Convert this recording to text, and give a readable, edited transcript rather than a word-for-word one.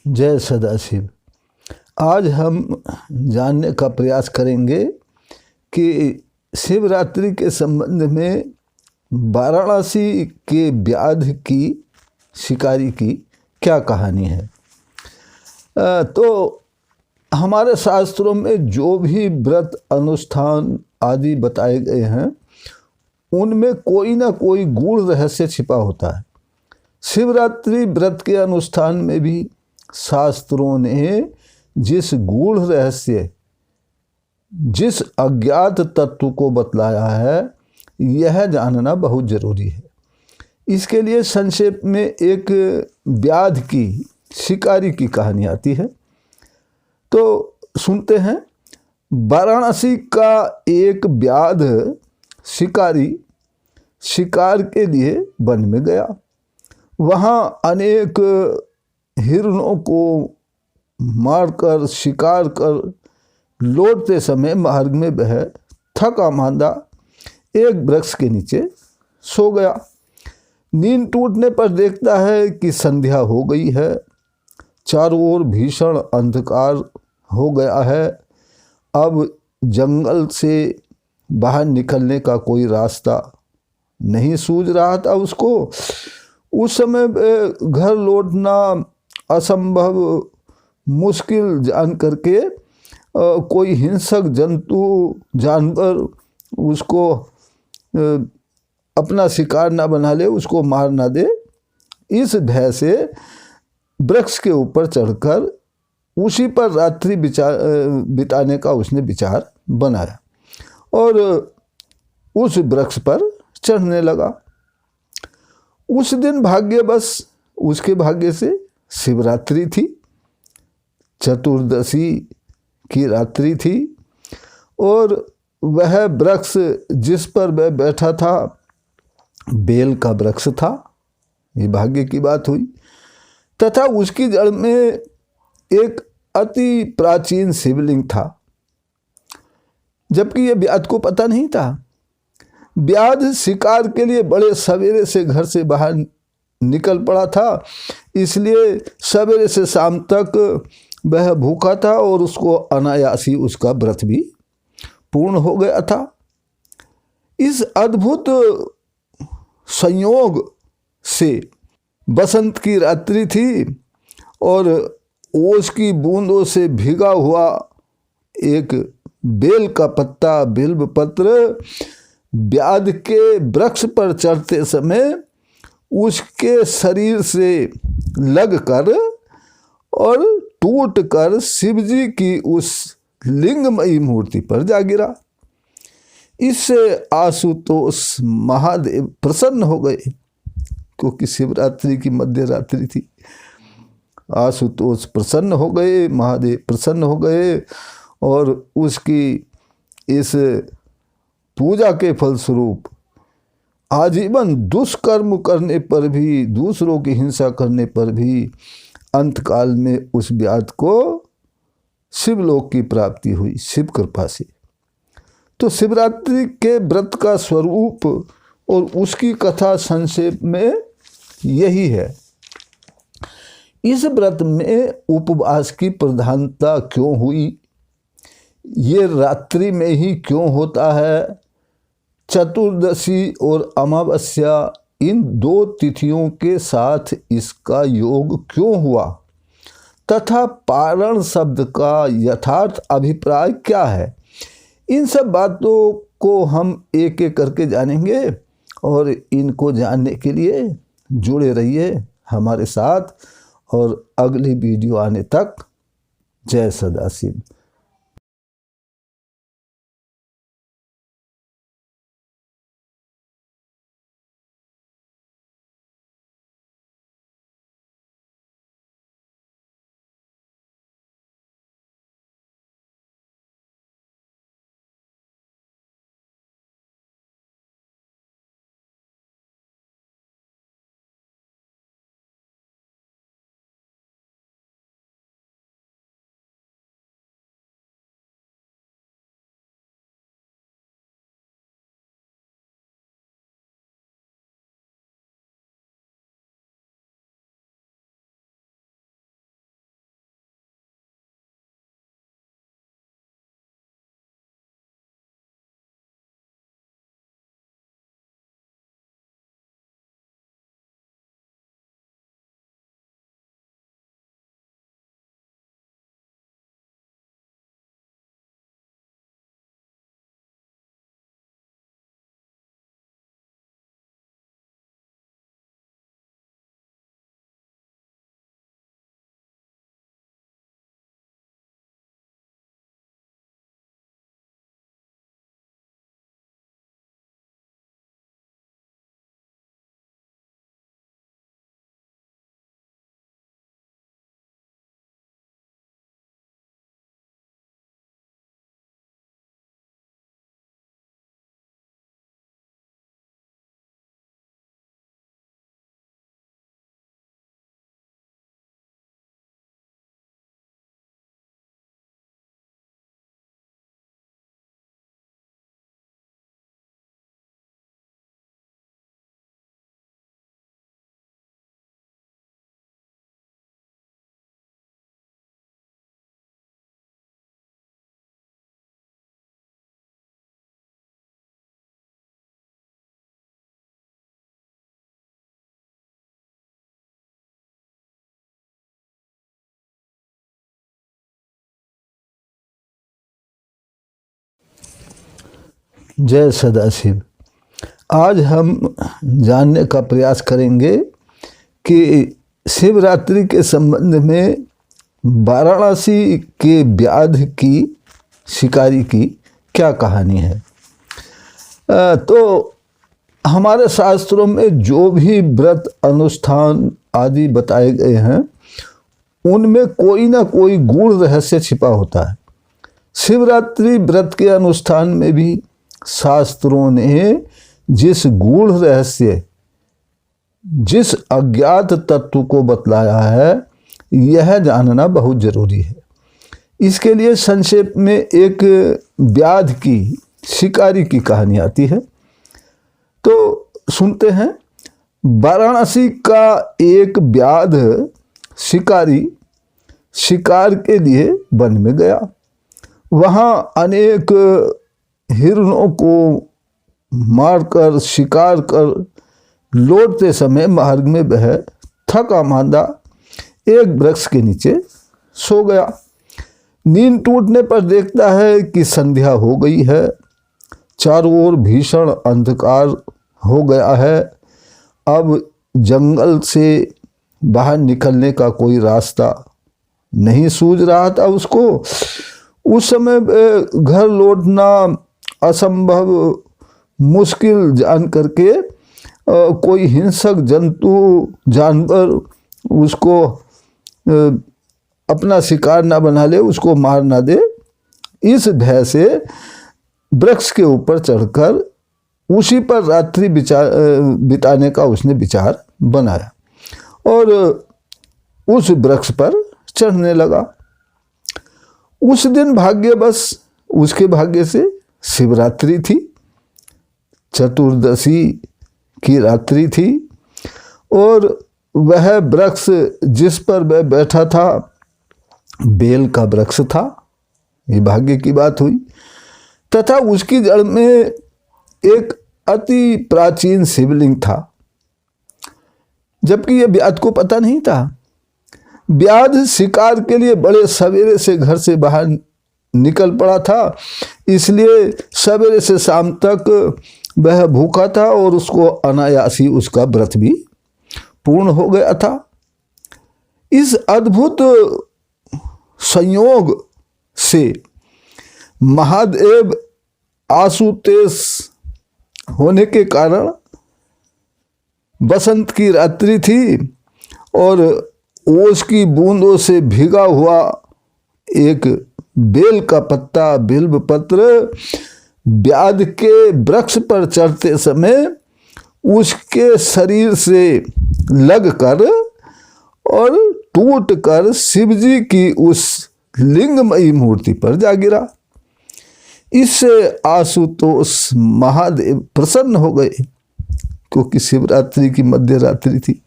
जय सदाशिव। आज हम जानने का प्रयास करेंगे कि शिवरात्रि के संबंध में वाराणसी के व्याध की शिकारी की क्या कहानी है। तो हमारे शास्त्रों में जो भी व्रत अनुष्ठान आदि बताए गए हैं उनमें कोई ना कोई गूढ़ रहस्य छिपा होता है। शिवरात्रि व्रत के अनुष्ठान में भी शास्त्रों ने जिस गूढ़ रहस्य, जिस अज्ञात तत्व को बतलाया है, यह जानना बहुत जरूरी है। इसके लिए संक्षेप में एक व्याध की शिकारी की कहानी आती है, तो सुनते हैं। वाराणसी का एक व्याध शिकारी शिकार के लिए वन में गया। वहाँ अनेक हिरणों को मारकर शिकार कर लौटते समय मार्ग में वह थका मांदा एक वृक्ष के नीचे सो गया। नींद टूटने पर देखता है कि संध्या हो गई है, चारों ओर भीषण अंधकार हो गया है। अब जंगल से बाहर निकलने का कोई रास्ता नहीं सूझ रहा था उसको। उस समय घर लौटना असंभव मुश्किल जान करके कोई हिंसक जंतु जानवर उसको अपना शिकार ना बना ले, उसको मार ना दे, इस भय से वृक्ष के ऊपर चढ़कर उसी पर रात्रि बिताने का उसने विचार बनाया और उस वृक्ष पर चढ़ने लगा। उस दिन भाग्यवश उसके भाग्य से शिवरात्रि थी, चतुर्दशी की रात्रि थी और वह वृक्ष जिस पर वह बैठा था बेल का वृक्ष था। ये भाग्य की बात हुई। तथा उसकी जड़ में एक अति प्राचीन शिवलिंग था, जबकि यह व्याध को पता नहीं था। व्याध शिकार के लिए बड़े सवेरे से घर से बाहर निकल पड़ा था, इसलिए सवेरे से शाम तक वह भूखा था और उसको अनायासी उसका व्रत भी पूर्ण हो गया था। इस अद्भुत संयोग से बसंत की रात्रि थी और ओस की बूंदों से भीगा हुआ एक बेल का पत्ता, बिल्व पत्र व्याध के वृक्ष पर चढ़ते समय उसके शरीर से लगकर और टूटकर शिवजी की उस लिंगमयी मूर्ति पर जा गिरा। इससे आशुतोष महादेव प्रसन्न हो गए, क्योंकि शिवरात्रि की मध्य रात्रि थी। आशुतोष प्रसन्न हो गए, महादेव प्रसन्न हो गए और उसकी इस पूजा के फलस्वरूप आजीवन दुष्कर्म करने पर भी, दूसरों की हिंसा करने पर भी अंतकाल में उस व्याध को शिवलोक की प्राप्ति हुई शिव कृपा से। तो शिवरात्रि के व्रत का स्वरूप और उसकी कथा संक्षेप में यही है। इस व्रत में उपवास की प्रधानता क्यों हुई, ये रात्रि में ही क्यों होता है, चतुर्दशी और अमावस्या इन दो तिथियों के साथ इसका योग क्यों हुआ, तथा पारण शब्द का यथार्थ अभिप्राय क्या है, इन सब बातों को हम एक एक करके जानेंगे। और इनको जानने के लिए जुड़े रहिए हमारे साथ और अगली वीडियो आने तक जय सदाशिव। जय सदाशिव। आज हम जानने का प्रयास करेंगे कि शिवरात्रि के संबंध में वाराणसी के व्याध की शिकारी की क्या कहानी है। तो हमारे शास्त्रों में जो भी व्रत अनुष्ठान आदि बताए गए हैं उनमें कोई ना कोई गूढ़ रहस्य छिपा होता है। शिवरात्रि व्रत के अनुष्ठान में भी शास्त्रों ने जिस गूढ़ रहस्य, जिस अज्ञात तत्व को बतलाया है, यह जानना बहुत जरूरी है। इसके लिए संक्षेप में एक व्याध की शिकारी की कहानी आती है, तो सुनते हैं। वाराणसी का एक व्याध शिकारी शिकार के लिए वन में गया। वहाँ अनेक हिरणों को मारकर शिकार कर लौटते समय मार्ग में वह थका मांदा एक वृक्ष के नीचे सो गया। नींद टूटने पर देखता है कि संध्या हो गई है, चारों ओर भीषण अंधकार हो गया है। अब जंगल से बाहर निकलने का कोई रास्ता नहीं सूझ रहा था उसको। उस समय घर लौटना असंभव मुश्किल जान करके कोई हिंसक जंतु जानवर उसको अपना शिकार ना बना ले, उसको मार ना दे, इस भय से वृक्ष के ऊपर चढ़कर उसी पर रात्रि बिताने का उसने विचार बनाया और उस वृक्ष पर चढ़ने लगा। उस दिन भाग्यवश उसके भाग्य से शिवरात्रि थी, चतुर्दशी की रात्रि थी और वह वृक्ष जिस पर वह बैठा था बेल का वृक्ष था। ये भाग्य की बात हुई। तथा उसकी जड़ में एक अति प्राचीन शिवलिंग था, जबकि यह व्याध को पता नहीं था। व्याध शिकार के लिए बड़े सवेरे से घर से बाहर निकल पड़ा था, इसलिए सवेरे से शाम तक वह भूखा था और उसको अनायासी उसका व्रत भी पूर्ण हो गया था। इस अद्भुत संयोग से महादेव आशुतोष होने के कारण बसंत की रात्रि थी और ओस की बूंदों से भीगा हुआ एक बेल का पत्ता, बिल्व पत्र व्याध के वृक्ष पर चढ़ते समय उसके शरीर से लगकर और टूटकर शिवजी की उस लिंगमयी मूर्ति पर जा गिरा। इससे आशुतोष महादेव प्रसन्न हो गए, क्योंकि शिवरात्रि की मध्य रात्रि थी।